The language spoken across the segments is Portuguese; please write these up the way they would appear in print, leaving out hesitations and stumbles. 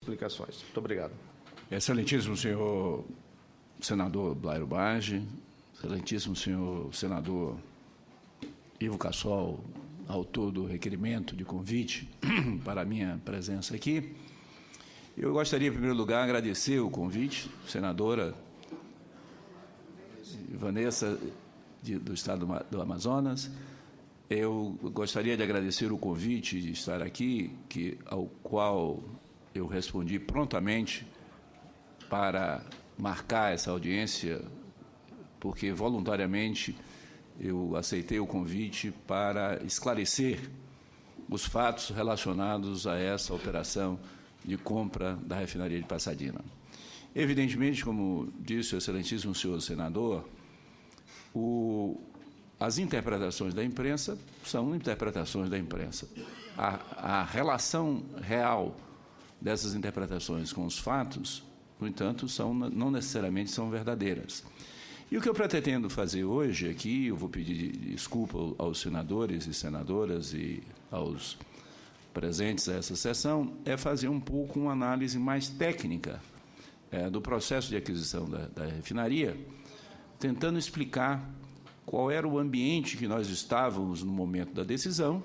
explicações. Muito obrigado. Excelentíssimo senhor senador Blairo Bage, excelentíssimo senhor senador Ivo Cassol, autor do requerimento de convite para a minha presença aqui. Eu gostaria, em primeiro lugar, agradecer o convite, senadora Vanessa, do Estado do Amazonas. Eu gostaria de agradecer o convite de estar aqui, ao qual eu respondi prontamente para marcar essa audiência, porque voluntariamente eu aceitei o convite para esclarecer os fatos relacionados a essa operação de compra da refinaria de Passadina. Evidentemente, como disse o excelentíssimo senhor senador, as interpretações da imprensa são interpretações da imprensa. A relação real dessas interpretações com os fatos, no entanto, não necessariamente são verdadeiras. E o que eu pretendo fazer hoje aqui, eu vou pedir desculpa aos senadores e senadoras e aos presentes a essa sessão, é fazer um pouco uma análise mais técnica do processo de aquisição da refinaria, tentando explicar qual era o ambiente que nós estávamos no momento da decisão,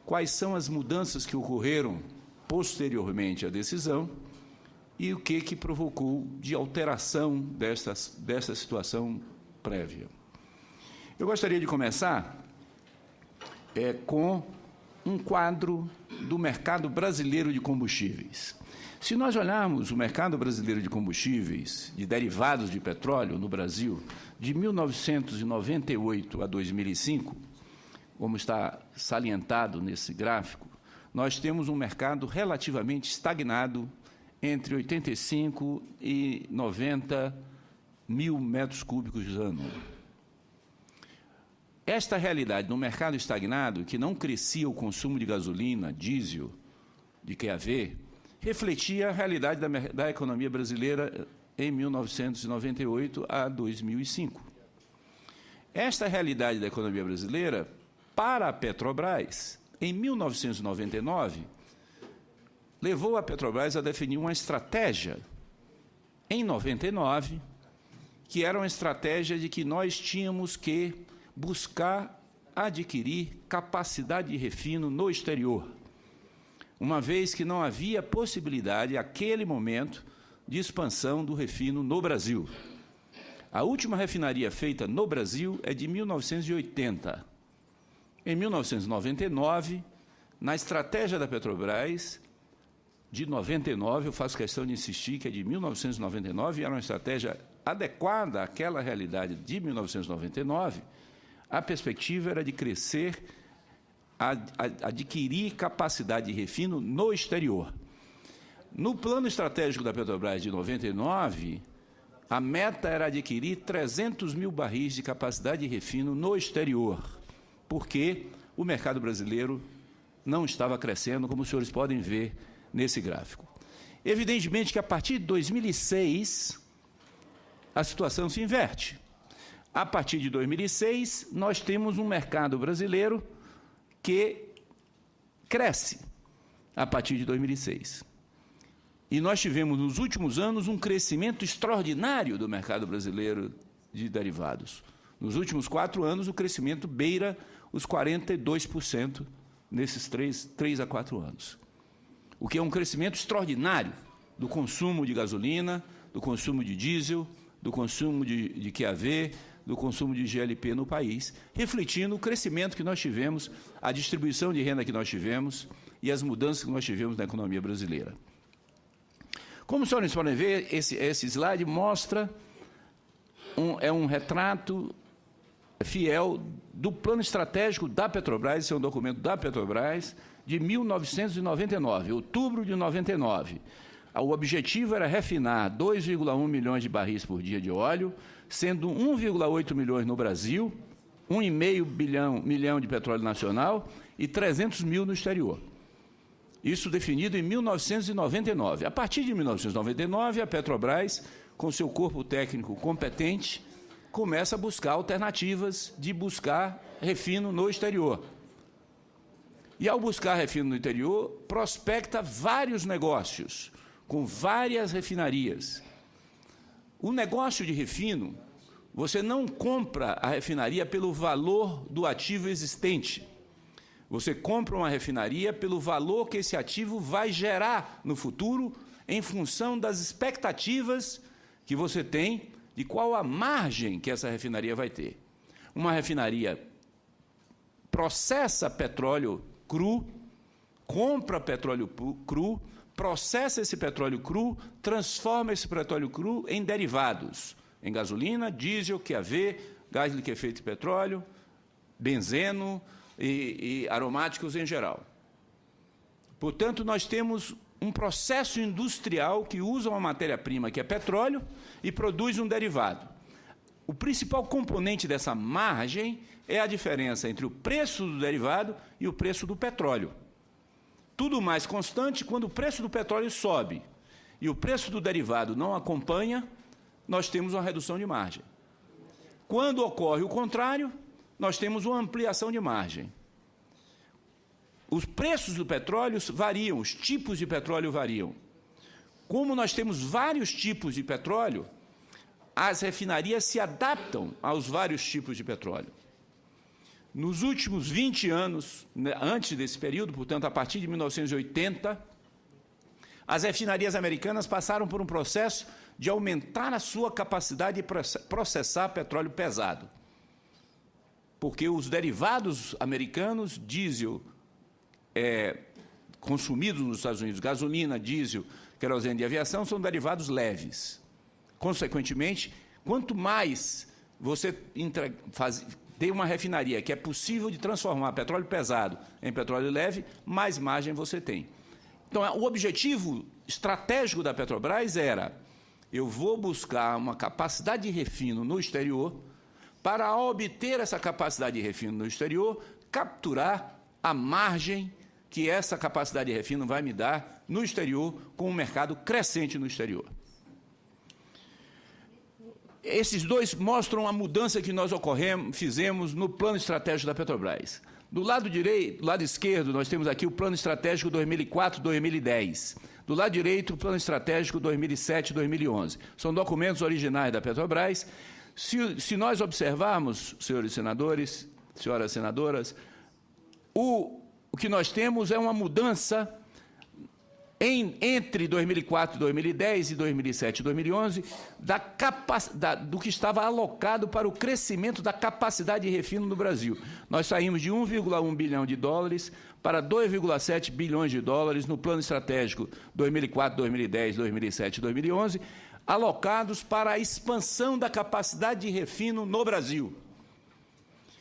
quais são as mudanças que ocorreram posteriormente à decisão e o que provocou de alteração dessa situação prévia. Eu gostaria de começar com um quadro do mercado brasileiro de combustíveis. Se nós olharmos o mercado brasileiro de combustíveis, de derivados de petróleo no Brasil, de 1998 a 2005, como está salientado nesse gráfico, nós temos um mercado relativamente estagnado entre 85 e 90 mil metros cúbicos ano. Esta realidade no mercado estagnado, que não crescia o consumo de gasolina, diesel, de QAV, refletia a realidade da economia brasileira em 1998 a 2005. Esta realidade da economia brasileira, para a Petrobras, em 1999, levou a Petrobras a definir uma estratégia, em 99, que era uma estratégia de que nós tínhamos que buscar adquirir capacidade de refino no exterior, uma vez que não havia possibilidade, naquele momento, de expansão do refino no Brasil. A última refinaria feita no Brasil é de 1980. Em 1999, na estratégia da Petrobras, de 99, eu faço questão de insistir que é de 1999, era uma estratégia adequada àquela realidade de 1999, a perspectiva era de crescer, adquirir capacidade de refino no exterior. No plano estratégico da Petrobras de 99, a meta era adquirir 300 mil barris de capacidade de refino no exterior, porque o mercado brasileiro não estava crescendo, como os senhores podem ver nesse gráfico. Evidentemente que, a partir de 2006, a situação se inverte. A partir de 2006, nós temos um mercado brasileiro que cresce a partir de 2006. E nós tivemos, nos últimos anos, um crescimento extraordinário do mercado brasileiro de derivados. Nos últimos 4 anos, o crescimento beira os 42% nesses 3 a 4 anos. O que é um crescimento extraordinário do consumo de gasolina, do consumo de diesel, do consumo de QAV, do consumo de GLP no país, refletindo o crescimento que nós tivemos, a distribuição de renda que nós tivemos e as mudanças que nós tivemos na economia brasileira. Como os senhores podem ver, esse slide mostra um retrato fiel do plano estratégico da Petrobras, esse é um documento da Petrobras, de 1999, outubro de 99. O objetivo era refinar 2,1 milhões de barris por dia de óleo, sendo 1,8 milhões no Brasil, 1,5 milhão de petróleo nacional e 300 mil no exterior. Isso definido em 1999. A partir de 1999, a Petrobras, com seu corpo técnico competente, começa a buscar alternativas de buscar refino no exterior. E, ao buscar refino no interior, prospecta vários negócios, com várias refinarias. O negócio de refino, você não compra a refinaria pelo valor do ativo existente. Você compra uma refinaria pelo valor que esse ativo vai gerar no futuro, em função das expectativas que você tem de qual a margem que essa refinaria vai ter. Uma refinaria processa petróleo cru, compra petróleo cru, processa esse petróleo cru, transforma esse petróleo cru em derivados, em gasolina, diesel, QAV, gás liquefeito de petróleo, benzeno e aromáticos em geral. Portanto, nós temos um processo industrial que usa uma matéria-prima, que é petróleo, e produz um derivado. O principal componente dessa margem é a diferença entre o preço do derivado e o preço do petróleo. Tudo mais constante, quando o preço do petróleo sobe e o preço do derivado não acompanha, nós temos uma redução de margem. Quando ocorre o contrário, nós temos uma ampliação de margem. Os preços do petróleo variam, os tipos de petróleo variam. Como nós temos vários tipos de petróleo, as refinarias se adaptam aos vários tipos de petróleo. Nos últimos 20 anos, antes desse período, portanto, a partir de 1980, as refinarias americanas passaram por um processo de aumentar a sua capacidade de processar petróleo pesado. Porque os derivados americanos, diesel, consumidos nos Estados Unidos, gasolina, diesel, querosene de aviação, são derivados leves. Consequentemente, quanto mais você tem uma refinaria que é possível de transformar petróleo pesado em petróleo leve, mais margem você tem. Então, o objetivo estratégico da Petrobras era: eu vou buscar uma capacidade de refino no exterior, para, ao obter essa capacidade de refino no exterior, capturar a margem que essa capacidade de refino vai me dar no exterior, com um mercado crescente no exterior. Esses dois mostram a mudança que nós fizemos no plano estratégico da Petrobras. Do lado direito, do lado esquerdo, nós temos aqui o plano estratégico 2004-2010. Do lado direito, o plano estratégico 2007-2011. São documentos originais da Petrobras. Se nós observarmos, senhores senadores, senhoras senadoras, o que nós temos é uma mudança entre 2004, 2010 e 2007 e 2011, do que estava alocado para o crescimento da capacidade de refino no Brasil. Nós saímos de 1,1 bilhão de dólares para 2,7 bilhões de dólares no plano estratégico 2004, 2010, 2007 e 2011, alocados para a expansão da capacidade de refino no Brasil.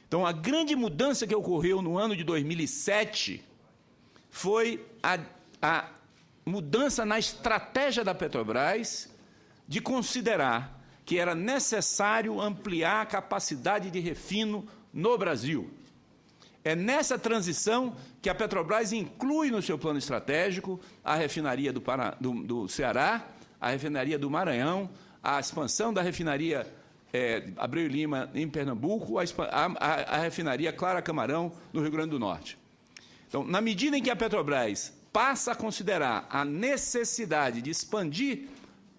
Então, a grande mudança que ocorreu no ano de 2007 foi a mudança na estratégia da Petrobras de considerar que era necessário ampliar a capacidade de refino no Brasil. É nessa transição que a Petrobras inclui no seu plano estratégico a refinaria do Ceará, a refinaria do Maranhão, a expansão da refinaria Abreu e Lima, em Pernambuco, a refinaria Clara Camarão, no Rio Grande do Norte. Então, na medida em que a Petrobras passa a considerar a necessidade de expandir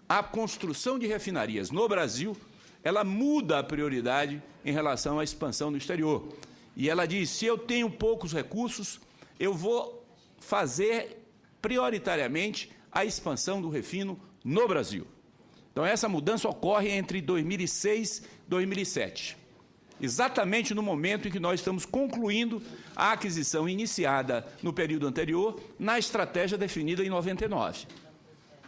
a construção de refinarias no Brasil, ela muda a prioridade em relação à expansão no exterior. E ela diz: se eu tenho poucos recursos, eu vou fazer prioritariamente a expansão do refino no Brasil. Então, essa mudança ocorre entre 2006 e 2007, exatamente no momento em que nós estamos concluindo a aquisição iniciada no período anterior, na estratégia definida em 99.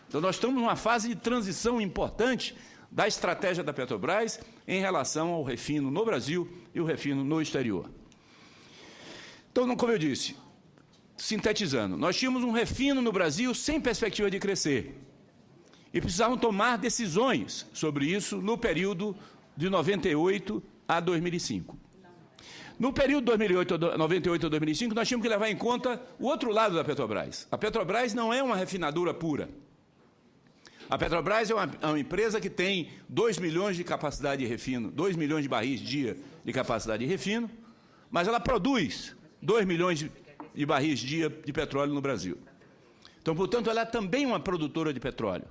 Então, nós estamos numa fase de transição importante da estratégia da Petrobras em relação ao refino no Brasil e o refino no exterior. Então, como eu disse, sintetizando, nós tínhamos um refino no Brasil sem perspectiva de crescer e precisavam tomar decisões sobre isso no período de 98 a 2005. No período de 98 a 2005, nós tínhamos que levar em conta o outro lado da Petrobras. A Petrobras não é uma refinadora pura. A Petrobras é uma empresa que tem 2 milhões de capacidade de refino, 2 milhões de barris dia de capacidade de refino, mas ela produz 2 milhões de barris dia de petróleo no Brasil. Então, portanto, ela é também uma produtora de petróleo.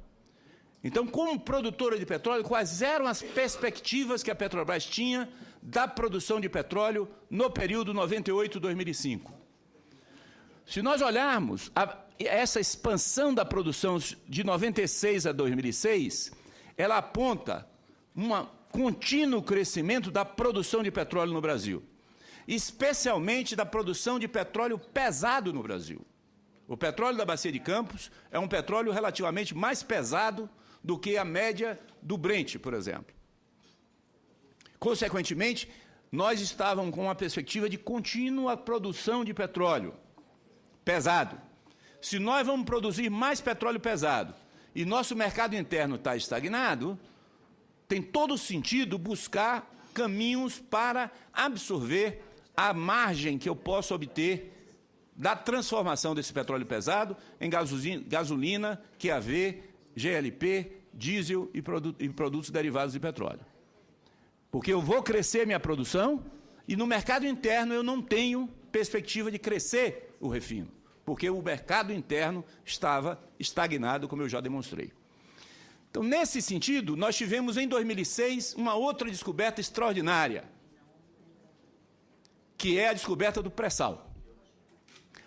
Então, como produtora de petróleo, quais eram as perspectivas que a Petrobras tinha da produção de petróleo no período 98-2005? Se nós olharmos essa expansão da produção de 96 a 2006, ela aponta um contínuo crescimento da produção de petróleo no Brasil, especialmente da produção de petróleo pesado no Brasil. O petróleo da Bacia de Campos é um petróleo relativamente mais pesado do que a média do Brent, por exemplo. Consequentemente, nós estávamos com uma perspectiva de contínua produção de petróleo pesado. Se nós vamos produzir mais petróleo pesado e nosso mercado interno está estagnado, tem todo sentido buscar caminhos para absorver a margem que eu posso obter da transformação desse petróleo pesado em gasolina, QAV, GLP, diesel e produtos derivados de petróleo. Porque eu vou crescer minha produção e no mercado interno eu não tenho perspectiva de crescer o refino, porque o mercado interno estava estagnado, como eu já demonstrei. Então, nesse sentido, nós tivemos em 2006 uma outra descoberta extraordinária, que é a descoberta do pré-sal.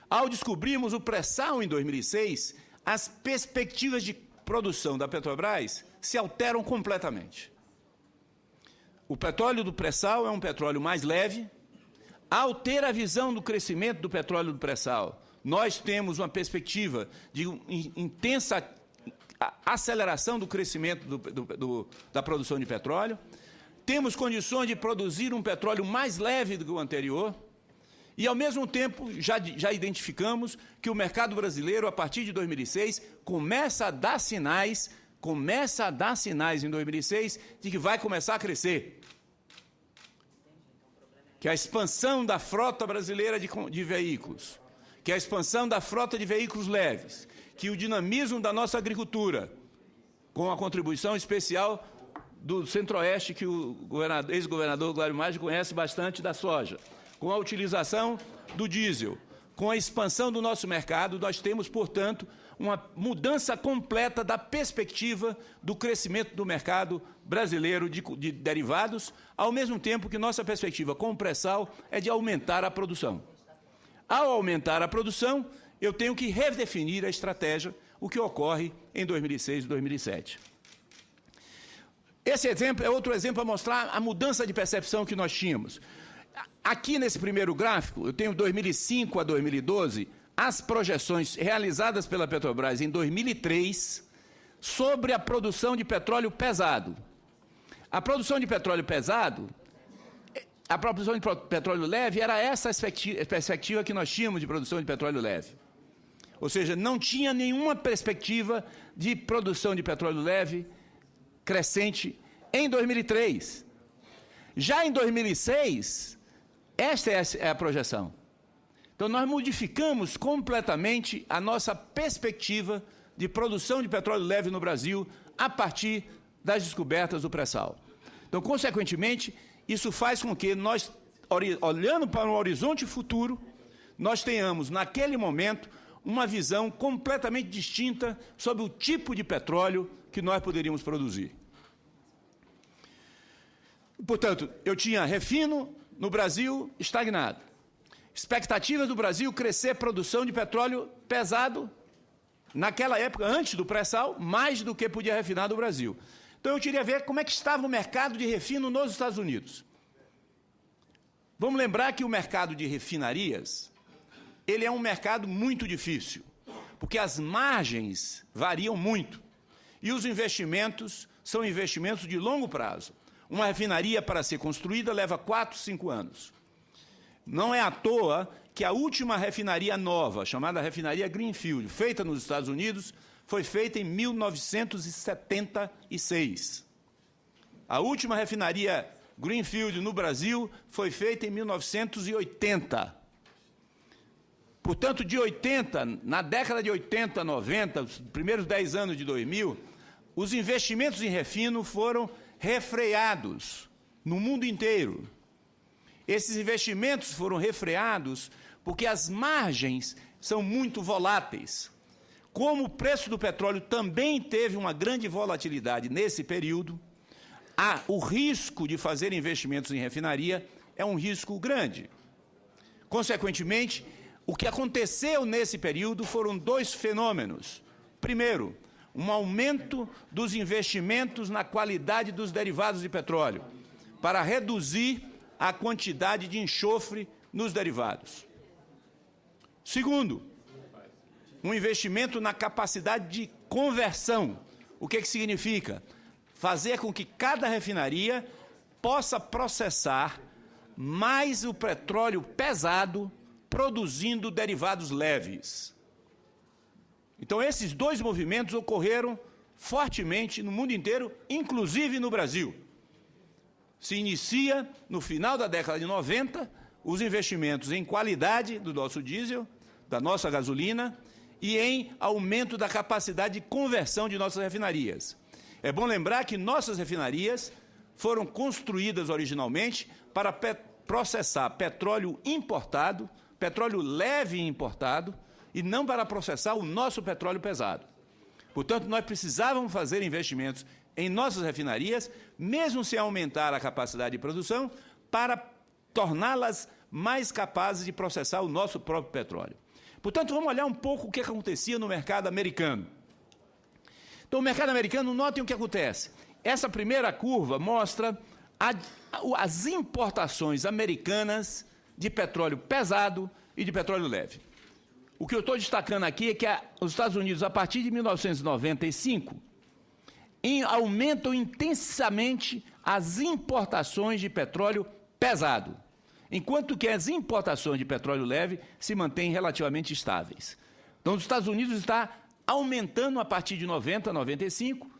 Ao descobrirmos o pré-sal em 2006, as perspectivas de produção da Petrobras se alteram completamente. O petróleo do pré-sal é um petróleo mais leve. Ao ter a visão do crescimento do petróleo do pré-sal, nós temos uma perspectiva de intensa aceleração do crescimento da produção de petróleo. Temos condições de produzir um petróleo mais leve do que o anterior. E, ao mesmo tempo, já identificamos que o mercado brasileiro, a partir de 2006, começa a dar sinais em 2006 de que vai começar a crescer. Que a expansão da frota brasileira de veículos, que a expansão da frota de veículos leves, que o dinamismo da nossa agricultura, com a contribuição especial do Centro-Oeste, que o ex-governador Glório Maggi conhece bastante, da soja, com a utilização do diesel, com a expansão do nosso mercado, nós temos, portanto, uma mudança completa da perspectiva do crescimento do mercado brasileiro de derivados, ao mesmo tempo que nossa perspectiva com o pré-sal é de aumentar a produção. Ao aumentar a produção, eu tenho que redefinir a estratégia, o que ocorre em 2006 e 2007. Esse exemplo é outro exemplo para mostrar a mudança de percepção que nós tínhamos. Aqui nesse primeiro gráfico, eu tenho 2005 a 2012, as projeções realizadas pela Petrobras em 2003 sobre a produção de petróleo pesado. A produção de petróleo pesado, a produção de petróleo leve era essa perspectiva que nós tínhamos de produção de petróleo leve. Ou seja, não tinha nenhuma perspectiva de produção de petróleo leve crescente em 2003. Já em 2006, esta é a projeção. Então, nós modificamos completamente a nossa perspectiva de produção de petróleo leve no Brasil a partir das descobertas do pré-sal. Então, consequentemente, isso faz com que nós, olhando para um horizonte futuro, nós tenhamos, naquele momento, uma visão completamente distinta sobre o tipo de petróleo que nós poderíamos produzir. Portanto, eu tinha refino no Brasil estagnado. Expectativas do Brasil crescer produção de petróleo pesado, naquela época, antes do pré-sal, mais do que podia refinar do Brasil. Então, eu queria ver como é que estava o mercado de refino nos Estados Unidos. Vamos lembrar que o mercado de refinarias, ele é um mercado muito difícil, porque as margens variam muito e os investimentos são investimentos de longo prazo. Uma refinaria, para ser construída, leva 4, 5 anos. Não é à toa que a última refinaria nova, chamada refinaria Greenfield, feita nos Estados Unidos, foi feita em 1976. A última refinaria Greenfield no Brasil foi feita em 1980. Portanto, de 80, na década de 80, 90, os primeiros 10 anos de 2000, os investimentos em refino foram refreados no mundo inteiro. Esses investimentos foram refreados porque as margens são muito voláteis. Como o preço do petróleo também teve uma grande volatilidade nesse período, o risco de fazer investimentos em refinaria é um risco grande. Consequentemente, o que aconteceu nesse período foram dois fenômenos. Primeiro, um aumento dos investimentos na qualidade dos derivados de petróleo, para reduzir a quantidade de enxofre nos derivados. Segundo, um investimento na capacidade de conversão. O que significa? Fazer com que cada refinaria possa processar mais o petróleo pesado, produzindo derivados leves. Então, esses dois movimentos ocorreram fortemente no mundo inteiro, inclusive no Brasil. Se inicia, no final da década de 90, os investimentos em qualidade do nosso diesel, da nossa gasolina, e em aumento da capacidade de conversão de nossas refinarias. É bom lembrar que nossas refinarias foram construídas originalmente para processar petróleo importado, petróleo leve importado, e não para processar o nosso petróleo pesado. Portanto, nós precisávamos fazer investimentos em nossas refinarias, mesmo sem aumentar a capacidade de produção, para torná-las mais capazes de processar o nosso próprio petróleo. Portanto, vamos olhar um pouco o que acontecia no mercado americano. Então, o mercado americano, notem o que acontece. Essa primeira curva mostra as importações americanas de petróleo pesado e de petróleo leve. O que eu estou destacando aqui é que os Estados Unidos, a partir de 1995, aumentam intensamente as importações de petróleo pesado, enquanto que as importações de petróleo leve se mantêm relativamente estáveis. Então, os Estados Unidos está aumentando a partir de 90, 95,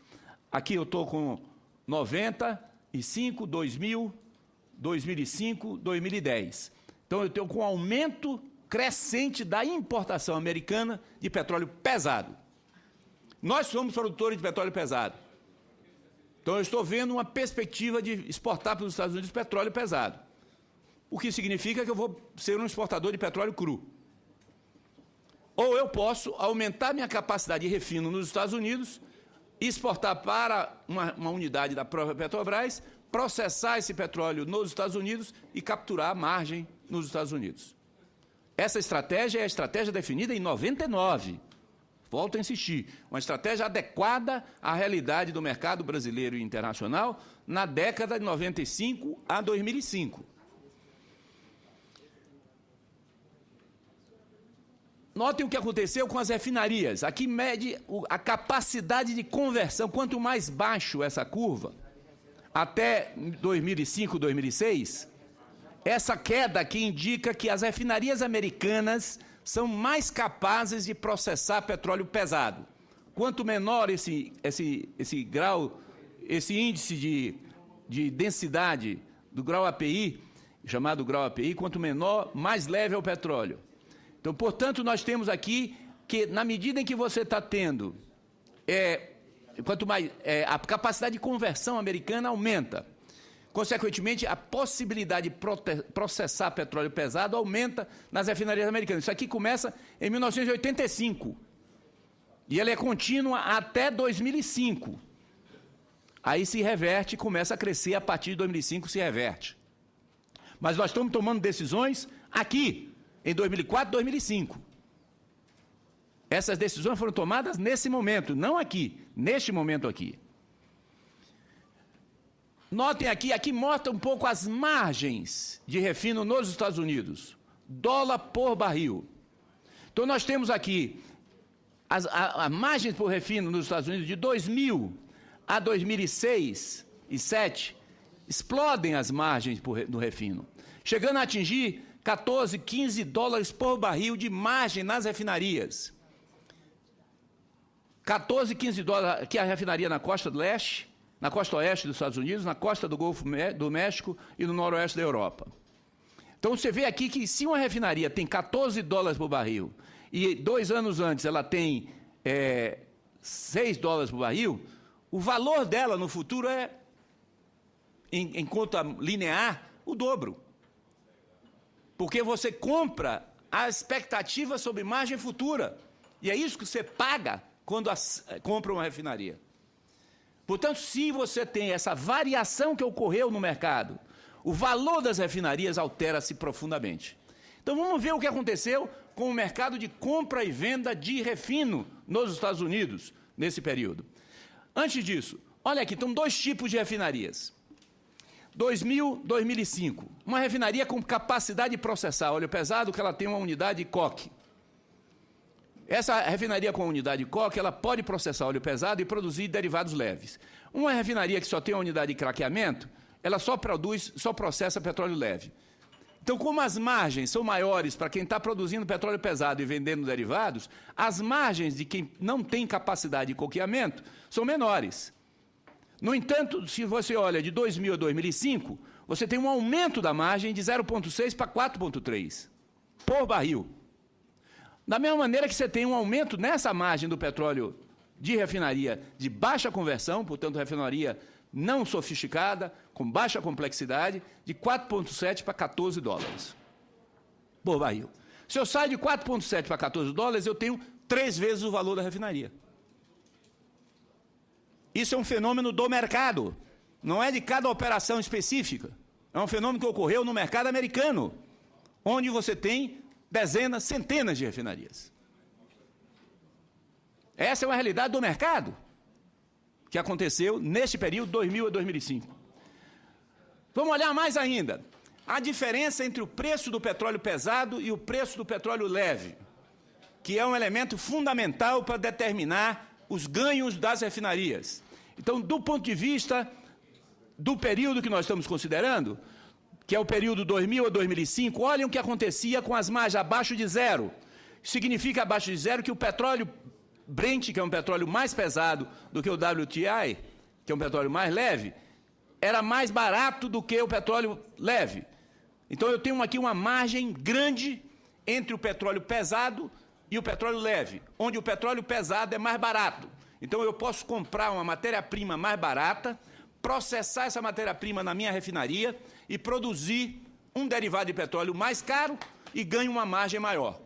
aqui eu estou com 95, 2000, 2005, 2010. Então, eu estou com um aumento crescente da importação americana de petróleo pesado. Nós somos produtores de petróleo pesado. Então, eu estou vendo uma perspectiva de exportar para os Estados Unidos petróleo pesado, o que significa que eu vou ser um exportador de petróleo cru. Ou eu posso aumentar minha capacidade de refino nos Estados Unidos, exportar para uma unidade da própria Petrobras, processar esse petróleo nos Estados Unidos e capturar a margem nos Estados Unidos. Essa estratégia é a estratégia definida em 99. Volto a insistir, uma estratégia adequada à realidade do mercado brasileiro e internacional na década de 95 a 2005. Notem o que aconteceu com as refinarias. Aqui mede a capacidade de conversão. Quanto mais baixo essa curva, até 2005, 2006, essa queda aqui indica que as refinarias americanas são mais capazes de processar petróleo pesado. Quanto menor esse grau, esse índice de densidade do grau API, chamado grau API, quanto menor, mais leve é o petróleo. Então, portanto, nós temos aqui que, na medida em que você está tendo, quanto mais a capacidade de conversão americana aumenta, consequentemente, a possibilidade de processar petróleo pesado aumenta nas refinarias americanas. Isso aqui começa em 1985 e ela é contínua até 2005. Aí se reverte, começa a crescer, a partir de 2005 se reverte. Mas nós estamos tomando decisões aqui, em 2004, 2005. Essas decisões foram tomadas nesse momento, não aqui, neste momento aqui. Notem aqui mostra um pouco as margens de refino nos Estados Unidos, dólar por barril. Então, nós temos aqui a margem por refino nos Estados Unidos de 2000 a 2006 e 2007, explodem as margens do refino, chegando a atingir 14, 15 dólares por barril de margem nas refinarias. 14, 15 dólares, aqui a refinaria na costa do leste, na costa oeste dos Estados Unidos, na costa do Golfo do México e no noroeste da Europa. Então, você vê aqui que se uma refinaria tem 14 dólares por barril e 2 anos antes ela tem 6 dólares por barril, o valor dela no futuro é, em conta linear, o dobro. Porque você compra a expectativa sobre margem futura. E é isso que você paga quando compra uma refinaria. Portanto, se você tem essa variação que ocorreu no mercado, o valor das refinarias altera-se profundamente. Então, vamos ver o que aconteceu com o mercado de compra e venda de refino nos Estados Unidos nesse período. Antes disso, olha aqui, estão dois tipos de refinarias. 2000, 2005. Uma refinaria com capacidade de processar óleo pesado, que ela tem uma unidade coque. Essa refinaria com a unidade coque, ela pode processar óleo pesado e produzir derivados leves. Uma refinaria que só tem a unidade de craqueamento, ela só processa petróleo leve. Então, como as margens são maiores para quem está produzindo petróleo pesado e vendendo derivados, as margens de quem não tem capacidade de coqueamento são menores. No entanto, se você olha de 2000 a 2005, você tem um aumento da margem de 0,6 para 4,3 por barril. Da mesma maneira que você tem um aumento nessa margem do petróleo de refinaria de baixa conversão, portanto, refinaria não sofisticada, com baixa complexidade, de 4,7 para 14 dólares por barril. Se eu saio de 4,7 para 14 dólares, eu tenho 3 vezes o valor da refinaria. Isso é um fenômeno do mercado, não é de cada operação específica. É um fenômeno que ocorreu no mercado americano, onde você tem dezenas, centenas de refinarias. Essa é uma realidade do mercado que aconteceu neste período 2000 a 2005. Vamos olhar mais ainda. A diferença entre o preço do petróleo pesado e o preço do petróleo leve, que é um elemento fundamental para determinar os ganhos das refinarias. Então, do ponto de vista do período que nós estamos considerando, que é o período 2000 a 2005, olhem o que acontecia com as margens abaixo de zero. Significa abaixo de zero que o petróleo Brent, que é um petróleo mais pesado do que o WTI, que é um petróleo mais leve, era mais barato do que o petróleo leve. Então, eu tenho aqui uma margem grande entre o petróleo pesado e o petróleo leve, onde o petróleo pesado é mais barato. Então, eu posso comprar uma matéria-prima mais barata, processar essa matéria-prima na minha refinaria e produzir um derivado de petróleo mais caro e ganho uma margem maior.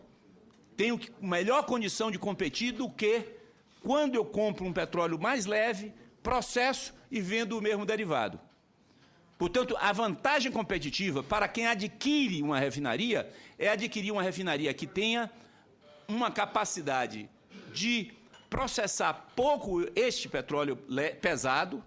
Tenho melhor condição de competir do que quando eu compro um petróleo mais leve, processo e vendo o mesmo derivado. Portanto, a vantagem competitiva para quem adquire uma refinaria é adquirir uma refinaria que tenha uma capacidade de processar pouco este petróleo pesado,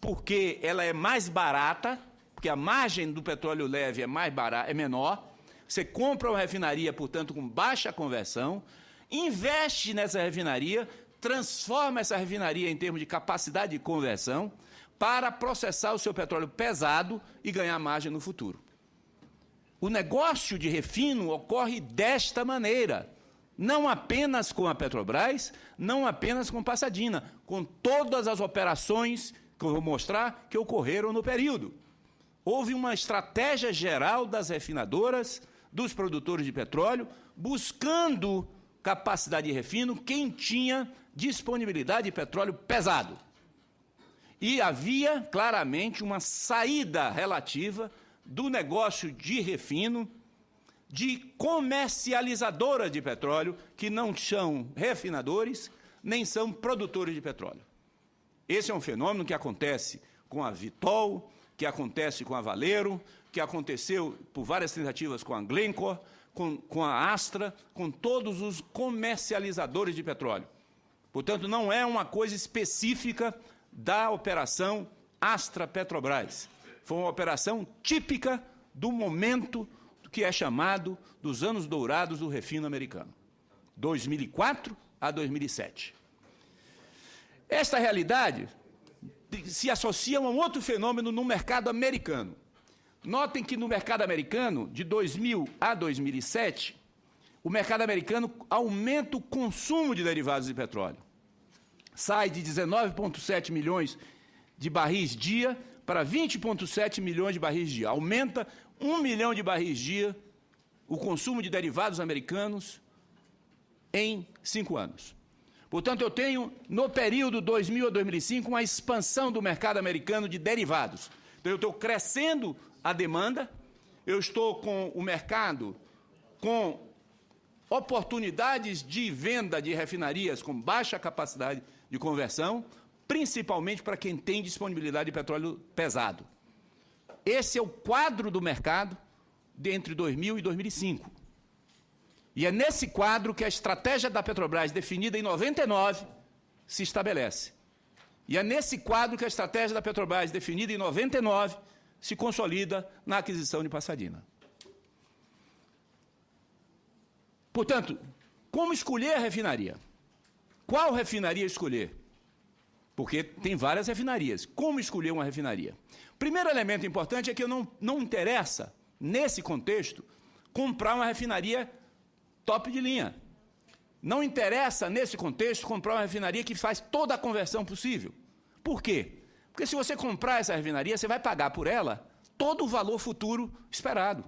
porque ela é mais barata, porque a margem do petróleo leve é mais barata, é menor. Você compra uma refinaria, portanto, com baixa conversão, investe nessa refinaria, transforma essa refinaria em termos de capacidade de conversão para processar o seu petróleo pesado e ganhar margem no futuro. O negócio de refino ocorre desta maneira, não apenas com a Petrobras, não apenas com Pasadena, com todas as operações que eu vou mostrar que ocorreram no período. Houve uma estratégia geral das refinadoras, dos produtores de petróleo, buscando capacidade de refino quem tinha disponibilidade de petróleo pesado. E havia claramente uma saída relativa do negócio de refino, de comercializadoras de petróleo, que não são refinadores, nem são produtores de petróleo. Esse é um fenômeno que acontece com a Vitol, que acontece com a Valero, que aconteceu por várias tentativas com a Glencore, com a Astra, com todos os comercializadores de petróleo. Portanto, não é uma coisa específica da operação Astra-Petrobras. Foi uma operação típica do momento que é chamado dos anos dourados do refino americano, 2004 a 2007. Esta realidade se associa a um outro fenômeno no mercado americano. Notem que no mercado americano, de 2000 a 2007, o mercado americano aumenta o consumo de derivados de petróleo. Sai de 19,7 milhões de barris dia para 20,7 milhões de barris dia. Aumenta 1 milhão de barris dia o consumo de derivados americanos em 5 anos. Portanto, eu tenho, no período 2000 a 2005, uma expansão do mercado americano de derivados. Então, eu estou crescendo a demanda, eu estou com o mercado com oportunidades de venda de refinarias com baixa capacidade de conversão, principalmente para quem tem disponibilidade de petróleo pesado. Esse é o quadro do mercado entre 2000 e 2005. E é nesse quadro que a estratégia da Petrobras, definida em 99, se estabelece. E é nesse quadro que a estratégia da Petrobras, definida em 99, se consolida na aquisição de Pasadena. Portanto, como escolher a refinaria? Qual refinaria escolher? Porque tem várias refinarias. Como escolher uma refinaria? Primeiro elemento importante é que não interessa, nesse contexto, comprar uma refinaria top de linha. Não interessa, nesse contexto, comprar uma refinaria que faz toda a conversão possível. Por quê? Porque se você comprar essa refinaria, você vai pagar por ela todo o valor futuro esperado.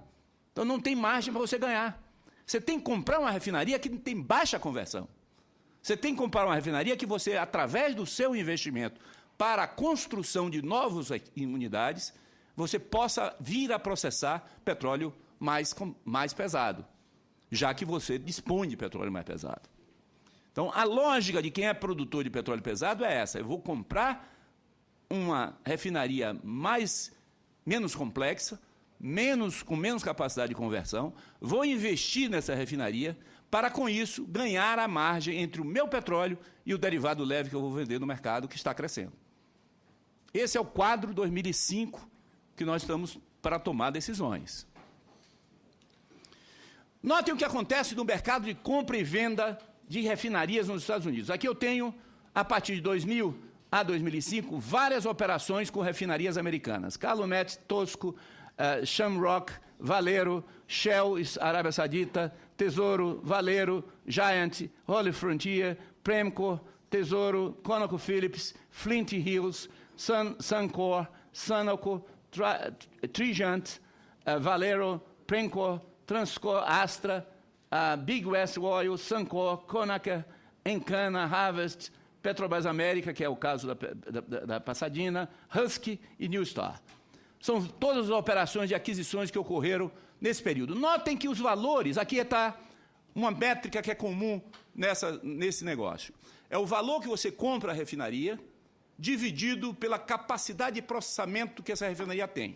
Então não tem margem para você ganhar. Você tem que comprar uma refinaria que tem baixa conversão. Você tem que comprar uma refinaria que você, através do seu investimento para a construção de novas unidades, você possa vir a processar petróleo mais pesado, já que você dispõe de petróleo mais pesado. Então, a lógica de quem é produtor de petróleo pesado é essa: eu vou comprar uma refinaria menos complexa, com menos capacidade de conversão, vou investir nessa refinaria para, com isso, ganhar a margem entre o meu petróleo e o derivado leve que eu vou vender no mercado, que está crescendo. Esse é o quadro 2005 que nós estamos para tomar decisões. Notem o que acontece no mercado de compra e venda de refinarias nos Estados Unidos. Aqui eu tenho, a partir de 2000 a 2005, várias operações com refinarias americanas. Calumet, Tosco, Shamrock, Valero, Shell, Arábia Saudita, Tesouro, Valero, Giant, Holy Frontier, Premco, Tesouro, ConocoPhillips, Flint Hills, Suncor, Sunoco, Trigent, Valero, Premco, Transcor, Astra, Big West Oil, Suncor, Conaca, Encana, Harvest, Petrobras América, que é o caso da Pasadena, Husky e New Star. São todas as operações de aquisições que ocorreram nesse período. Notem que os valores, aqui está uma métrica que é comum nesse negócio. É o valor que você compra a refinaria, dividido pela capacidade de processamento que essa refinaria tem.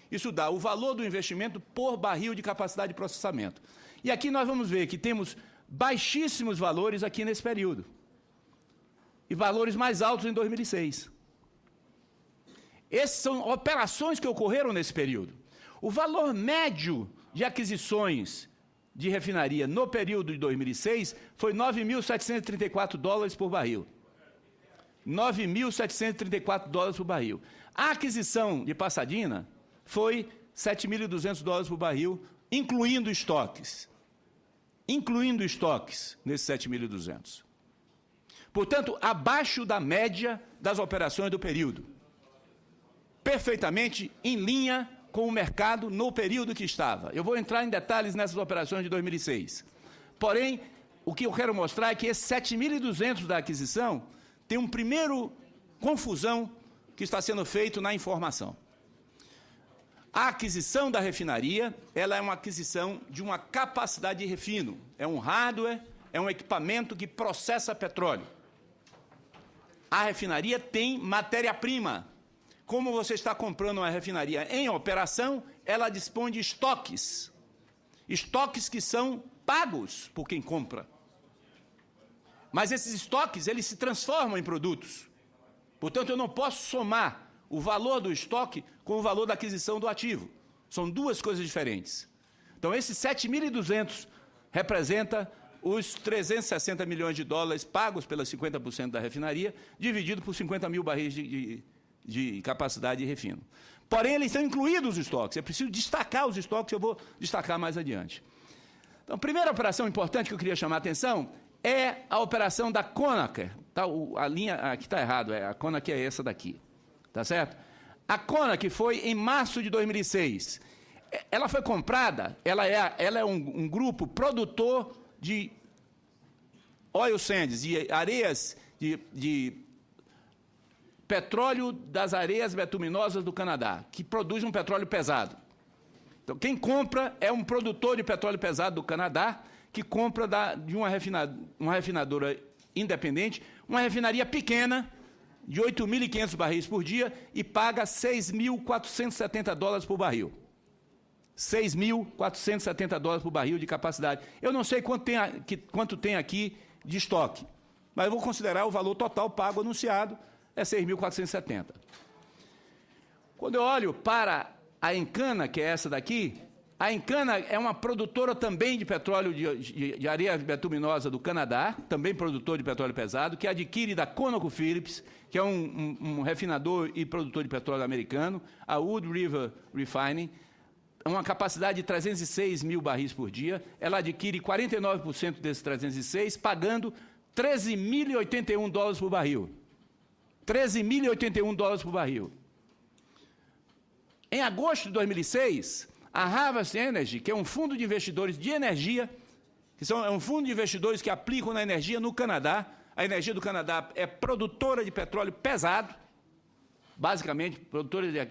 Isso dá o valor do investimento por barril de capacidade de processamento. E aqui nós vamos ver que temos baixíssimos valores aqui nesse período. E valores mais altos em 2006. Essas são operações que ocorreram nesse período. O valor médio de aquisições de refinaria no período de 2006 foi 9.734 dólares por barril. 9.734 dólares por barril. A aquisição de Pasadena foi 7.200 dólares por barril, incluindo estoques. Incluindo estoques nesses 7.200. Portanto, abaixo da média das operações do período. Perfeitamente em linha com o mercado no período que estava. Eu vou entrar em detalhes nessas operações de 2006. Porém, o que eu quero mostrar é que esses 7.200 da aquisição tem um primeiro confusão que está sendo feito na informação. A aquisição da refinaria, ela é uma aquisição de uma capacidade de refino. É um hardware, é um equipamento que processa petróleo. A refinaria tem matéria-prima. Como você está comprando uma refinaria em operação, ela dispõe de estoques. Estoques que são pagos por quem compra. Mas esses estoques, eles se transformam em produtos. Portanto, eu não posso somar o valor do estoque com o valor da aquisição do ativo. São duas coisas diferentes. Então, esses 7.200 representa os 360 milhões de dólares pagos pelas 50% da refinaria, dividido por 50 mil barris de capacidade de refino. Porém, eles estão incluídos os estoques. É preciso destacar os estoques, eu vou destacar mais adiante. Então, a primeira operação importante que eu queria chamar a atenção é a operação da Conaca. Tá, a linha aqui está errado, a Conaca é essa daqui. Tá certo? A Conaca foi em março de 2006. Ela foi comprada, ela é um grupo produtor de oil sands, de areias, de petróleo das areias bituminosas do Canadá, que produz um petróleo pesado. Então, quem compra é um produtor de petróleo pesado do Canadá, que compra de uma refinadora independente, uma refinaria pequena, de 8.500 barris por dia, e paga $6.470 por barril. $6.470 por barril de capacidade. Eu não sei quanto tem aqui de estoque, mas eu vou considerar o valor total pago anunciado, é 6.470. Quando eu olho para a Encana, que é essa daqui, a Encana é uma produtora também de petróleo de areia bituminosa do Canadá, também produtor de petróleo pesado, que adquire da ConocoPhillips, que é um refinador e produtor de petróleo americano, a Wood River Refining, uma capacidade de 306 mil barris por dia. Ela adquire 49% desses 306, pagando $13.081 por barril. $13.081 por barril. Em agosto de 2006, a Harvest Energy, que é um fundo de investidores de energia, é um fundo de investidores que aplicam na energia no Canadá. A energia do Canadá é produtora de petróleo pesado, basicamente, produtora de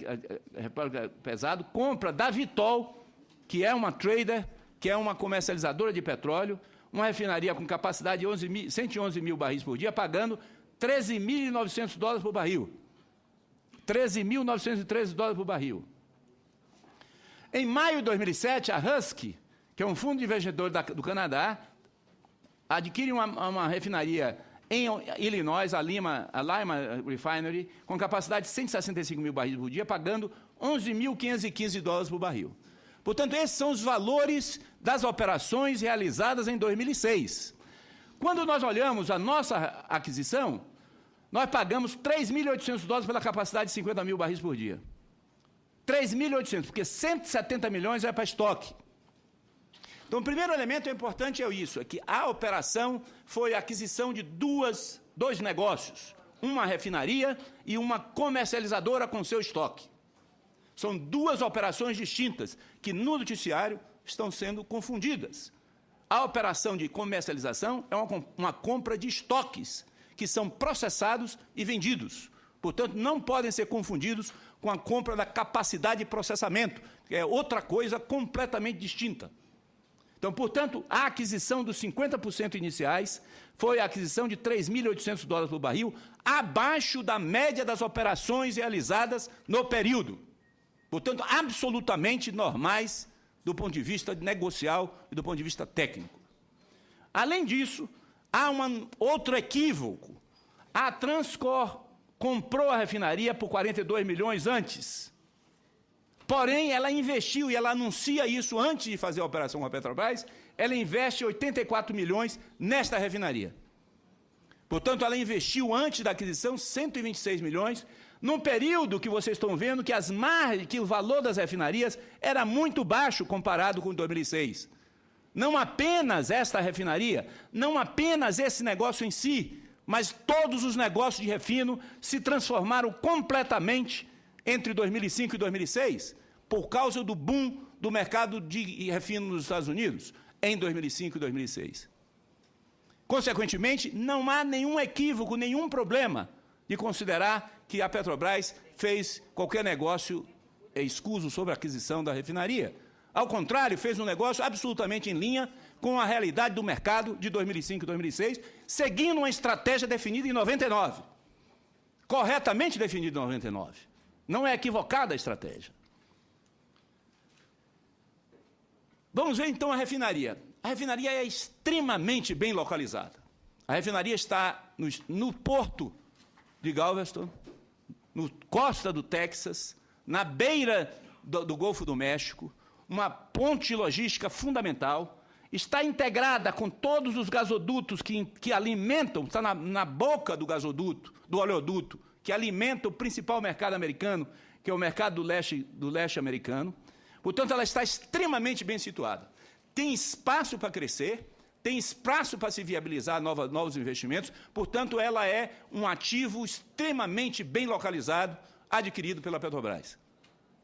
petróleo pesado, compra da Vitol, que é uma trader, que é uma comercializadora de petróleo, uma refinaria com capacidade de 111 mil barris por dia, pagando $13.900 por barril. $13.913 por barril. Em maio de 2007, a Husky, que é um fundo de investidores do Canadá, adquire uma refinaria em Illinois, a Lima Refinery, com capacidade de 165 mil barris por dia, pagando $11.515 por barril. Portanto, esses são os valores das operações realizadas em 2006. Quando nós olhamos a nossa aquisição, nós pagamos $3.800 pela capacidade de 50 mil barris por dia. 3.800, porque 170 milhões é para estoque. Então, o primeiro elemento importante é isso, é que a operação foi a aquisição de dois negócios, uma refinaria e uma comercializadora com seu estoque. São duas operações distintas que, no noticiário, estão sendo confundidas. A operação de comercialização é uma compra de estoques, que são processados e vendidos. Portanto, não podem ser confundidos com a compra da capacidade de processamento, que é outra coisa completamente distinta. Então, portanto, a aquisição dos 50% iniciais foi a aquisição de $3.800 por barril, abaixo da média das operações realizadas no período. Portanto, absolutamente normais do ponto de vista negocial e do ponto de vista técnico. Além disso, há outro equívoco. A Transcor comprou a refinaria por 42 milhões antes. Porém, ela investiu, e ela anuncia isso antes de fazer a operação com a Petrobras, ela investe 84 milhões nesta refinaria. Portanto, ela investiu antes da aquisição 126 milhões, num período que vocês estão vendo que o valor das refinarias era muito baixo comparado com 2006. Não apenas esta refinaria, não apenas esse negócio em si, mas todos os negócios de refino se transformaram completamente entre 2005 e 2006, por causa do boom do mercado de refino nos Estados Unidos, em 2005 e 2006. Consequentemente, não há nenhum equívoco, nenhum problema de considerar que a Petrobras fez qualquer negócio escuso sobre a aquisição da refinaria. Ao contrário, fez um negócio absolutamente em linha com a realidade do mercado de 2005 e 2006, seguindo uma estratégia definida em 99. Corretamente definida em 99. Não é equivocada a estratégia. Vamos ver, então, a refinaria. A refinaria é extremamente bem localizada. A refinaria está no porto de Galveston, na costa do Texas, na beira do Golfo do México, uma ponte logística fundamental, está integrada com todos os gasodutos que alimentam, está na boca do gasoduto, do oleoduto, que alimenta o principal mercado americano, que é o mercado do leste americano. Portanto, ela está extremamente bem situada. Tem espaço para crescer, tem espaço para se viabilizar novos investimentos, portanto, ela é um ativo extremamente bem localizado, adquirido pela Petrobras.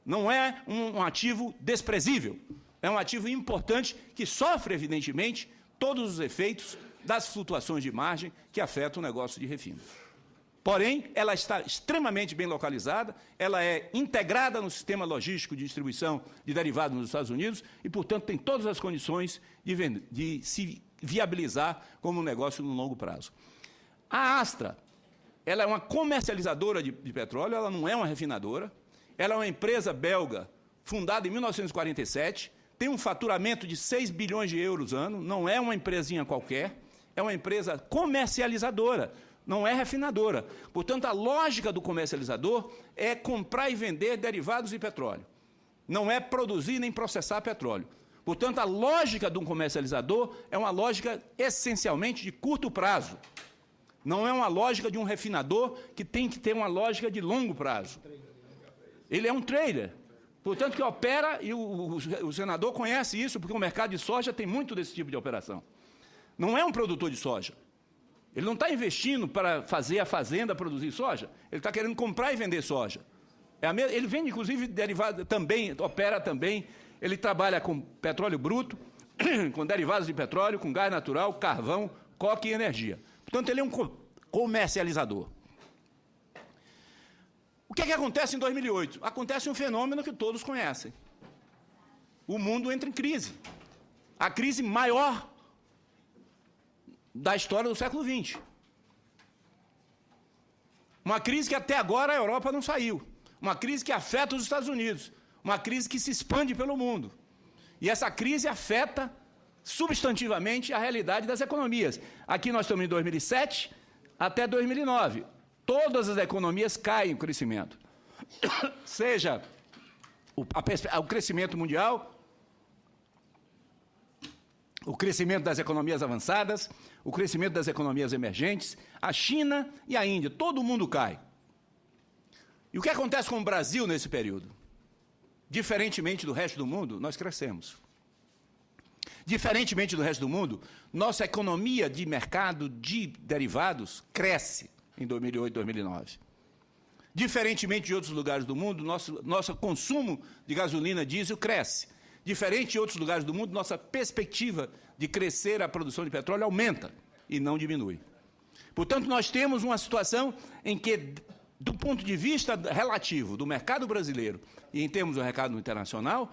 Não é um ativo desprezível, é um ativo importante que sofre, evidentemente, todos os efeitos das flutuações de margem que afetam o negócio de refino. Porém, ela está extremamente bem localizada, ela é integrada no sistema logístico de distribuição de derivados nos Estados Unidos e, portanto, tem todas as condições de se viabilizar como um negócio no longo prazo. A Astra, ela é uma comercializadora de petróleo, ela não é uma refinadora, ela é uma empresa belga fundada em 1947, tem um faturamento de 6 bilhões de euros ano, não é uma empresinha qualquer, é uma empresa comercializadora, não é refinadora. Portanto, a lógica do comercializador é comprar e vender derivados de petróleo. Não é produzir nem processar petróleo. Portanto, a lógica de um comercializador é uma lógica essencialmente de curto prazo. Não é uma lógica de um refinador que tem que ter uma lógica de longo prazo. Ele é um trader. Portanto, que opera, e o senador conhece isso, porque o mercado de soja tem muito desse tipo de operação. Não é um produtor de soja. Ele não está investindo para fazer a fazenda produzir soja, ele está querendo comprar e vender soja. Ele vende, inclusive, derivado também, opera também, ele trabalha com petróleo bruto, com derivados de petróleo, com gás natural, carvão, coque e energia. Portanto, ele é um comercializador. O que é que acontece em 2008? Acontece um fenômeno que todos conhecem. O mundo entra em crise. A crise maior da história do século XX. Uma crise que até agora a Europa não saiu. Uma crise que afeta os Estados Unidos. Uma crise que se expande pelo mundo. E essa crise afeta substantivamente a realidade das economias. Aqui nós estamos em 2007 até 2009. Todas as economias caem o crescimento. Seja o crescimento mundial, o crescimento das economias avançadas, o crescimento das economias emergentes, a China e a Índia, todo mundo cai. E o que acontece com o Brasil nesse período? Diferentemente do resto do mundo, nós crescemos. Diferentemente do resto do mundo, nossa economia de mercado de derivados cresce em 2008 e 2009. Diferentemente de outros lugares do mundo, nosso consumo de gasolina diesel cresce. Diferente de outros lugares do mundo, nossa perspectiva de crescer a produção de petróleo aumenta e não diminui. Portanto, nós temos uma situação em que, do ponto de vista relativo do mercado brasileiro e em termos do mercado internacional,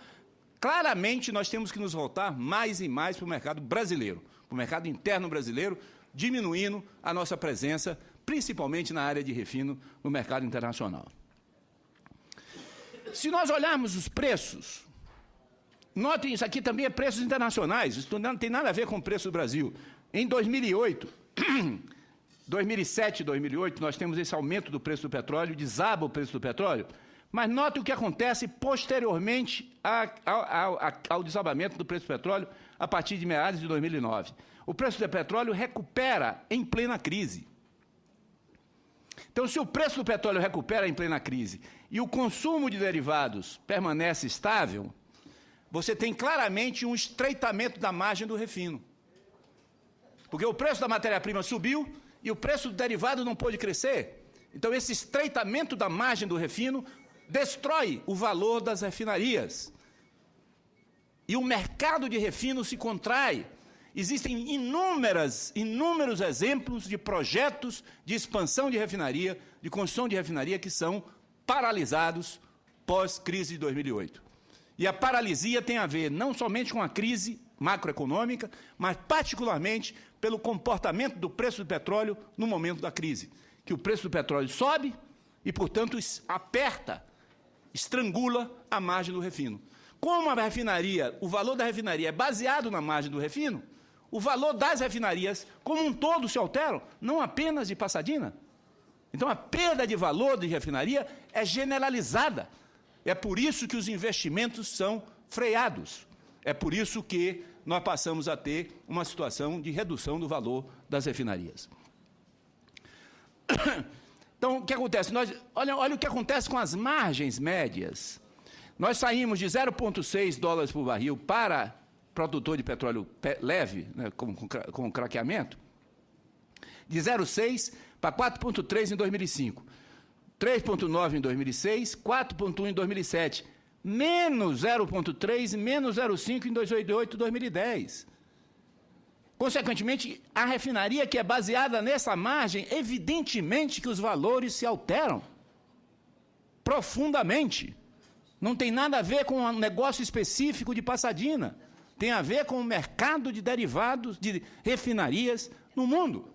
claramente nós temos que nos voltar mais e mais para o mercado brasileiro, para o mercado interno brasileiro, diminuindo a nossa presença, principalmente na área de refino no mercado internacional. Se nós olharmos os preços, notem, isso aqui também é preços internacionais, isso não tem nada a ver com o preço do Brasil. Em 2008, 2007 e 2008, nós temos esse aumento do preço do petróleo, desaba o preço do petróleo, mas note o que acontece posteriormente ao desabamento do preço do petróleo a partir de meados de 2009. O preço do petróleo recupera em plena crise. Então, se o preço do petróleo recupera em plena crise e o consumo de derivados permanece estável, você tem claramente um estreitamento da margem do refino. Porque o preço da matéria-prima subiu e o preço do derivado não pôde crescer. Então, esse estreitamento da margem do refino destrói o valor das refinarias. E o mercado de refino se contrai. Existem inúmeros exemplos de projetos de expansão de refinaria, de construção de refinaria, que são paralisados pós-crise de 2008. E a paralisia tem a ver não somente com a crise macroeconômica, mas particularmente pelo comportamento do preço do petróleo no momento da crise. Que o preço do petróleo sobe e, portanto, aperta, estrangula a margem do refino. Como a refinaria, o valor da refinaria é baseado na margem do refino, o valor das refinarias como um todo se altera, não apenas de Passadina. Então, a perda de valor de refinaria é generalizada. É por isso que os investimentos são freados. É por isso que nós passamos a ter uma situação de redução do valor das refinarias. Então, o que acontece? Olha o que acontece com as margens médias. Nós saímos de 0,6 dólares por barril para produtor de petróleo leve, né, com craqueamento, de 0,6 para 4,3 em 2005, 3,9 em 2006, 4,1 em 2007, menos 0,3 e menos 0,5 em 2008 e 2010. Consequentemente, a refinaria que é baseada nessa margem, evidentemente que os valores se alteram profundamente. Não tem nada a ver com um negócio específico de Pasadena. Tem a ver com o mercado de derivados de refinarias no mundo.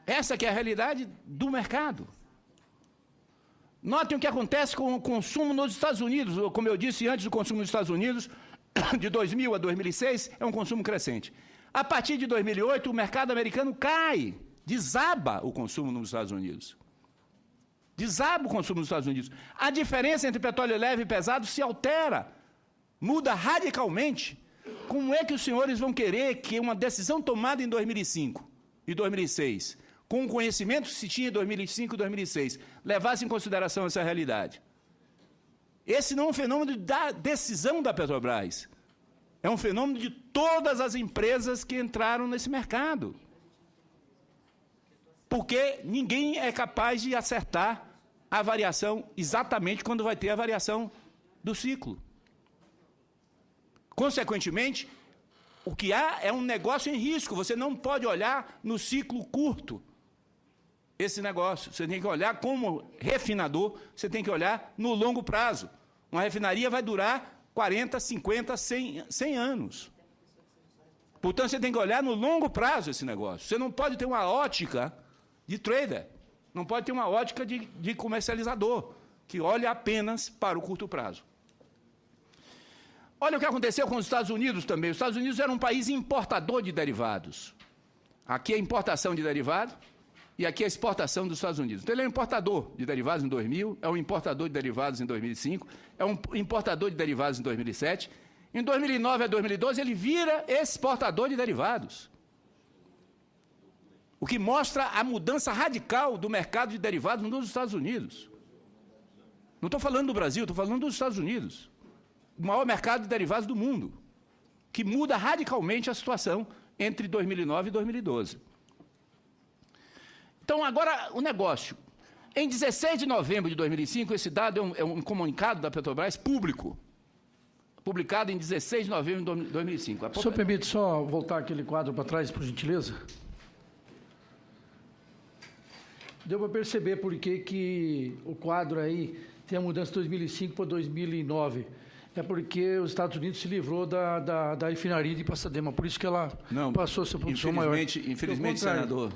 Essa que é a realidade do mercado. Notem o que acontece com o consumo nos Estados Unidos. Como eu disse antes, o consumo nos Estados Unidos, de 2000 a 2006, é um consumo crescente. A partir de 2008, o mercado americano cai, desaba o consumo nos Estados Unidos. Desaba o consumo nos Estados Unidos. A diferença entre petróleo leve e pesado se altera, muda radicalmente. Como é que os senhores vão querer que uma decisão tomada em 2005 e 2006, com o conhecimento que se tinha em 2005 e 2006, levasse em consideração essa realidade? Esse não é um fenômeno da decisão da Petrobras. É um fenômeno de todas as empresas que entraram nesse mercado. Porque ninguém é capaz de acertar a variação exatamente quando vai ter a variação do ciclo. Consequentemente, o que há é um negócio em risco. Você não pode olhar no ciclo curto esse negócio. Você tem que olhar como refinador, você tem que olhar no longo prazo. Uma refinaria vai durar 40, 50, 100 anos. Portanto, você tem que olhar no longo prazo esse negócio. Você não pode ter uma ótica de trader, não pode ter uma ótica de comercializador, que olha apenas para o curto prazo. Olha o que aconteceu com os Estados Unidos também. Os Estados Unidos era um país importador de derivados. Aqui é importação de derivado e aqui é exportação dos Estados Unidos. Então, ele é um importador de derivados em 2000, é um importador de derivados em 2005, é um importador de derivados em 2007. Em 2009 a 2012, ele vira exportador de derivados. O que mostra a mudança radical do mercado de derivados nos Estados Unidos. Não estou falando do Brasil, estou falando dos Estados Unidos. O maior mercado de derivados do mundo, que muda radicalmente a situação entre 2009 e 2012. Então, agora, o negócio. Em 16 de novembro de 2005, esse dado é um comunicado da Petrobras público, publicado em 16 de novembro de 2005. O senhor permite só voltar aquele quadro para trás, por gentileza? Deu para perceber por que o quadro aí tem a mudança de 2005 para 2009. É porque os Estados Unidos se livrou da refinaria de Pasadena, por isso que ela passou a ser produção maior. Infelizmente, senador.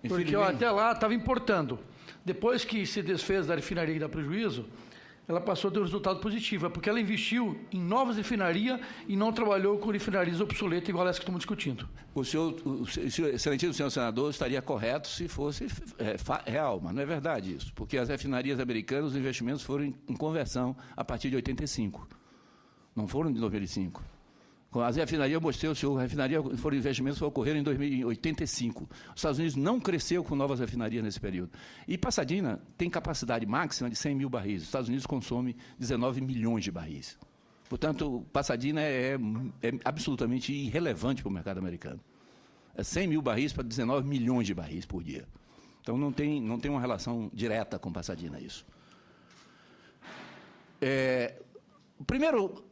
Porque até lá estava importando. Depois que se desfez da refinaria e dá prejuízo, ela passou a ter um resultado positivo. É porque ela investiu em novas refinarias e não trabalhou com refinarias obsoletas, igual essa que estamos discutindo. O excelentíssimo senhor senador estaria correto se fosse real, mas não é verdade isso. Porque as refinarias americanas, os investimentos foram em conversão a partir de 85. Não foram de 2005. As refinarias, eu mostrei ao senhor, foram investimentos que ocorreram em 85. Os Estados Unidos não cresceu com novas refinarias nesse período. E Pasadena tem capacidade máxima de 100 mil barris. Os Estados Unidos consomem 19 milhões de barris. Portanto, Pasadena é absolutamente irrelevante para o mercado americano. É 100 mil barris para 19 milhões de barris por dia. Então, não tem uma relação direta com Pasadena isso. O primeiro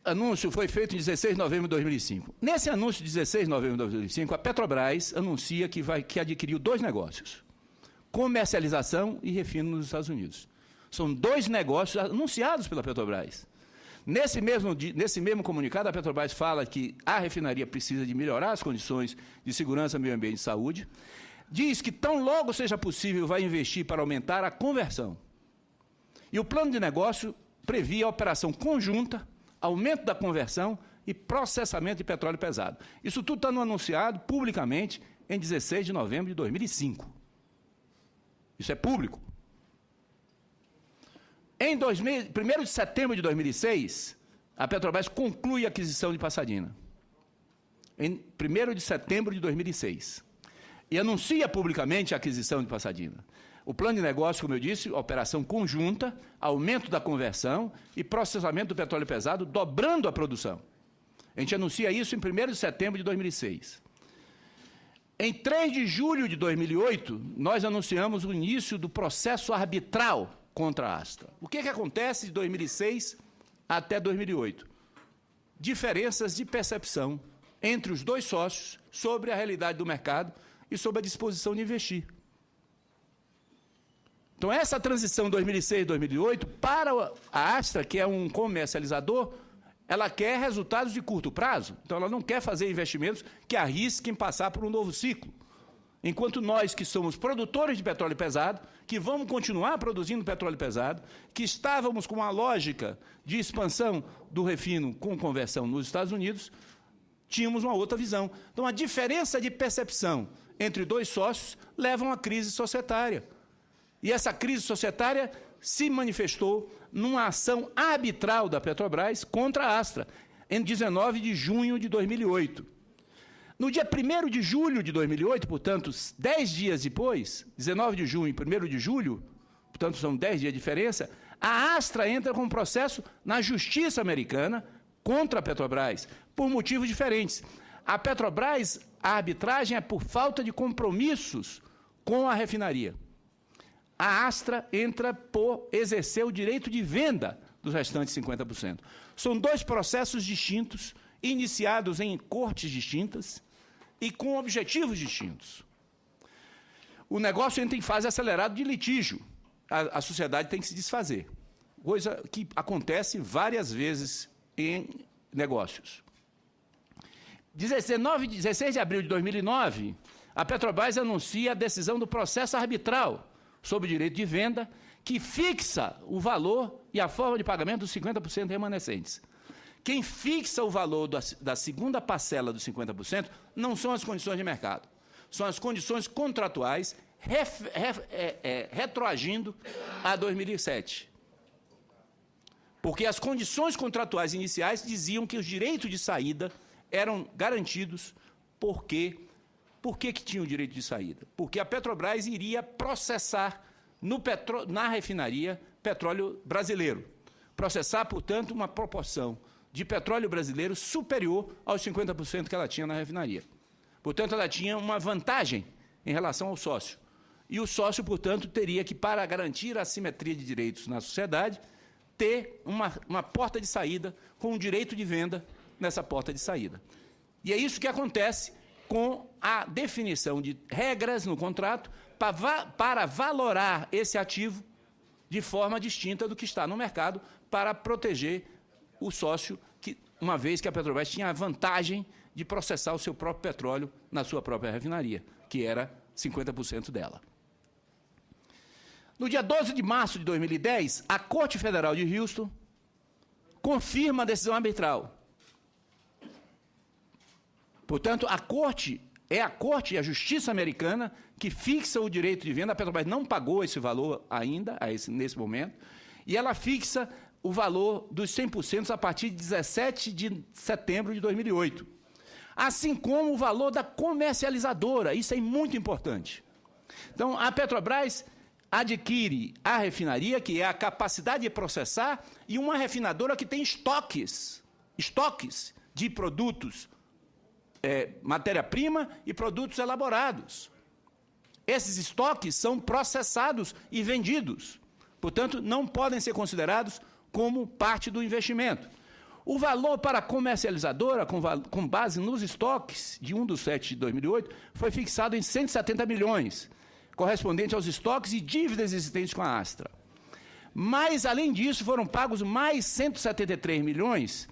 anúncio foi feito em 16 de novembro de 2005. Nesse anúncio de 16 de novembro de 2005, a Petrobras anuncia que adquiriu 2 negócios: comercialização e refino nos Estados Unidos. São 2 negócios anunciados pela Petrobras. Nesse mesmo comunicado, a Petrobras fala que a refinaria precisa de melhorar as condições de segurança, meio ambiente e saúde. Diz que, tão logo seja possível, vai investir para aumentar a conversão. E o plano de negócio previa a operação conjunta, aumento da conversão e processamento de petróleo pesado. Isso tudo está anunciado publicamente em 16 de novembro de 2005. Isso é público. Em 1º de setembro de 2006, a Petrobras conclui a aquisição de Pasadena. Em 1º de setembro de 2006. E anuncia publicamente a aquisição de Pasadena. O plano de negócio, como eu disse, operação conjunta, aumento da conversão e processamento do petróleo pesado, dobrando a produção. A gente anuncia isso em 1º de setembro de 2006. Em 3 de julho de 2008, nós anunciamos o início do processo arbitral contra a Astra. O que acontece de 2006 até 2008? Diferenças de percepção entre os dois sócios sobre a realidade do mercado e sobre a disposição de investir. Então, essa transição 2006-2008, para a Astra, que é um comercializador, ela quer resultados de curto prazo. Então, ela não quer fazer investimentos que arrisquem passar por um novo ciclo. Enquanto nós, que somos produtores de petróleo pesado, que vamos continuar produzindo petróleo pesado, que estávamos com uma lógica de expansão do refino com conversão nos Estados Unidos, tínhamos uma outra visão. Então, a diferença de percepção entre dois sócios leva a uma crise societária. E essa crise societária se manifestou numa ação arbitral da Petrobras contra a Astra, em 19 de junho de 2008. No dia 1º de julho de 2008, portanto, 10 dias depois, 19 de junho e 1º de julho, portanto, são 10 dias de diferença, a Astra entra com um processo na justiça americana contra a Petrobras, por motivos diferentes. A Petrobras, a arbitragem é por falta de compromissos com a refinaria. A Astra entra por exercer o direito de venda dos restantes 50%. São dois processos distintos, iniciados em cortes distintas e com objetivos distintos. O negócio entra em fase acelerada de litígio. A sociedade tem que se desfazer, coisa que acontece várias vezes em negócios. 16 de abril de 2009, a Petrobras anuncia a decisão do processo arbitral sobre o direito de venda, que fixa o valor e a forma de pagamento dos 50% remanescentes. Quem fixa o valor da segunda parcela dos 50% não são as condições de mercado, são as condições contratuais retroagindo a 2007. Porque as condições contratuais iniciais diziam que os direitos de saída eram garantidos. Por quê? Por que tinha o direito de saída? Porque a Petrobras iria processar na refinaria petróleo brasileiro. Processar, portanto, uma proporção de petróleo brasileiro superior aos 50% que ela tinha na refinaria. Portanto, ela tinha uma vantagem em relação ao sócio. E o sócio, portanto, teria que, para garantir a simetria de direitos na sociedade, ter uma porta de saída com o direito de venda nessa porta de saída. E é isso que acontece com a definição de regras no contrato para valorar esse ativo de forma distinta do que está no mercado, para proteger o sócio, uma vez que a Petrobras tinha a vantagem de processar o seu próprio petróleo na sua própria refinaria, que era 50% dela. No dia 12 de março de 2010, a Corte Federal de Houston confirma a decisão arbitral. Portanto, a Corte e a Justiça Americana que fixa o direito de venda. A Petrobras não pagou esse valor ainda, nesse momento, e ela fixa o valor dos 100% a partir de 17 de setembro de 2008. Assim como o valor da comercializadora, isso é muito importante. Então, a Petrobras adquire a refinaria, que é a capacidade de processar, e uma refinadora que tem estoques de produtos, matéria-prima e produtos elaborados. Esses estoques são processados e vendidos, portanto, não podem ser considerados como parte do investimento. O valor para a comercializadora, com base nos estoques de 1/7 de 2008, foi fixado em 170 milhões, correspondente aos estoques e dívidas existentes com a Astra. Mas, além disso, foram pagos mais 173 milhões,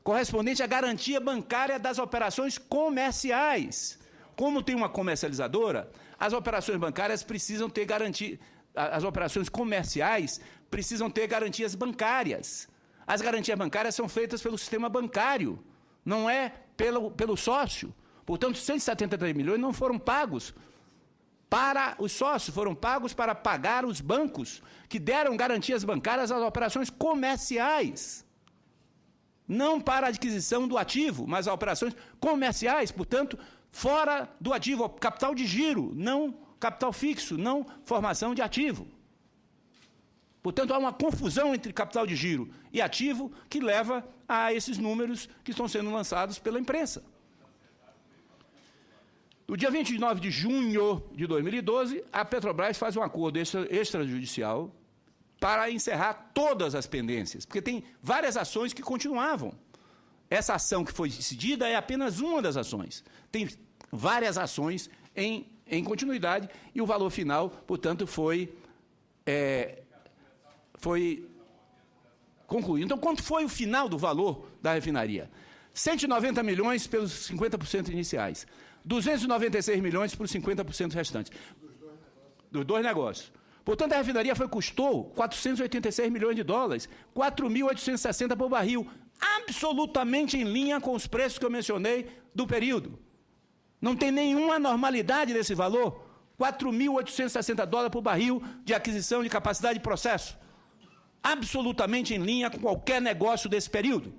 correspondente à garantia bancária das operações comerciais. Como tem uma comercializadora, as operações bancárias precisam ter garantia, as operações comerciais precisam ter garantias bancárias. As garantias bancárias são feitas pelo sistema bancário, não é pelo sócio. Portanto, 173 milhões não foram pagos para os sócios, foram pagos para pagar os bancos que deram garantias bancárias às operações comerciais. Não para a aquisição do ativo, mas a operações comerciais, portanto, fora do ativo, capital de giro, não capital fixo, não formação de ativo. Portanto, há uma confusão entre capital de giro e ativo que leva a esses números que estão sendo lançados pela imprensa. No dia 29 de junho de 2012, a Petrobras faz um acordo extrajudicial para encerrar todas as pendências, porque tem várias ações que continuavam. essa ação que foi decidida é apenas uma das ações. Tem várias ações em continuidade e o valor final, portanto, foi concluído. Então, quanto foi o final do valor da refinaria? 190 milhões pelos 50% iniciais, 296 milhões por 50% restantes. Dos dois negócios. Portanto, a refinaria custou 486 milhões de dólares, 4.860 por barril, absolutamente em linha com os preços que eu mencionei do período. Não tem nenhuma anormalidade nesse valor. 4.860 dólares por barril de aquisição de capacidade de processo. Absolutamente em linha com qualquer negócio desse período.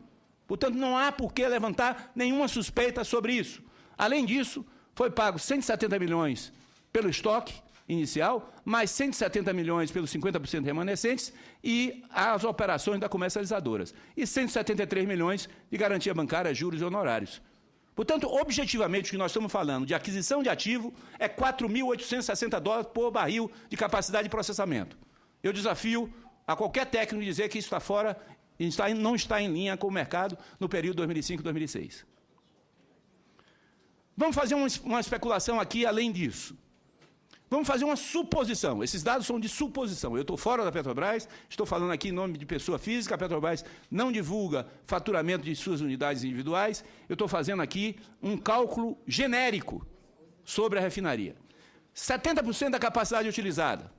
Portanto, não há por que levantar nenhuma suspeita sobre isso. Além disso, foi pago 170 milhões pelo estoque inicial, mais 170 milhões pelos 50% remanescentes e as operações da comercializadoras. E 173 milhões de garantia bancária, juros e honorários. Portanto, objetivamente, o que nós estamos falando de aquisição de ativo é 4.860 dólares por barril de capacidade de processamento. Eu desafio a qualquer técnico dizer que isso está fora, não está em linha com o mercado no período 2005-2006. Vamos fazer uma especulação aqui além disso. Vamos fazer uma suposição. Esses dados são de suposição. Eu estou fora da Petrobras, estou falando aqui em nome de pessoa física, a Petrobras não divulga faturamento de suas unidades individuais, eu estou fazendo aqui um cálculo genérico sobre a refinaria. 70% da capacidade utilizada,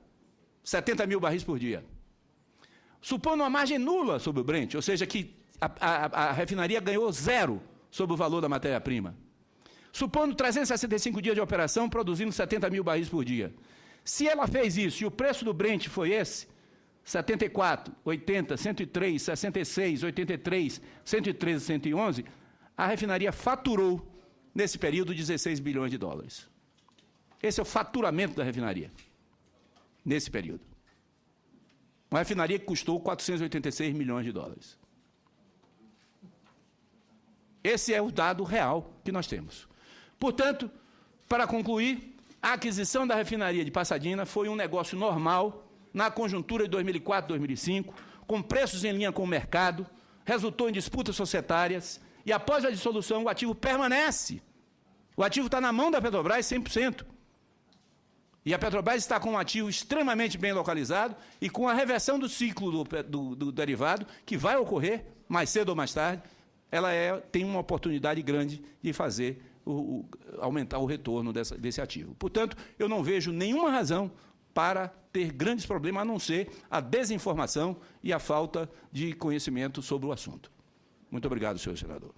70 mil barris por dia. Supondo uma margem nula sobre o Brent, ou seja, que a refinaria ganhou zero sobre o valor da matéria-prima. Supondo 365 dias de operação, produzindo 70 mil barris por dia. Se ela fez isso e o preço do Brent foi esse, 74, 80, 103, 66, 83, 113, 111, a refinaria faturou, nesse período, 16 bilhões de dólares. Esse é o faturamento da refinaria, nesse período. Uma refinaria que custou 486 milhões de dólares. Esse é o dado real que nós temos. Portanto, para concluir, a aquisição da refinaria de Pasadena foi um negócio normal, na conjuntura de 2004, 2005, com preços em linha com o mercado, resultou em disputas societárias, e após a dissolução, o ativo permanece. O ativo está na mão da Petrobras 100%. E a Petrobras está com um ativo extremamente bem localizado e com a reversão do ciclo do derivado, que vai ocorrer mais cedo ou mais tarde, ela tem uma oportunidade grande de fazer aumentar o retorno desse ativo. Portanto, eu não vejo nenhuma razão para ter grandes problemas, a não ser a desinformação e a falta de conhecimento sobre o assunto. Muito obrigado, senhor senador.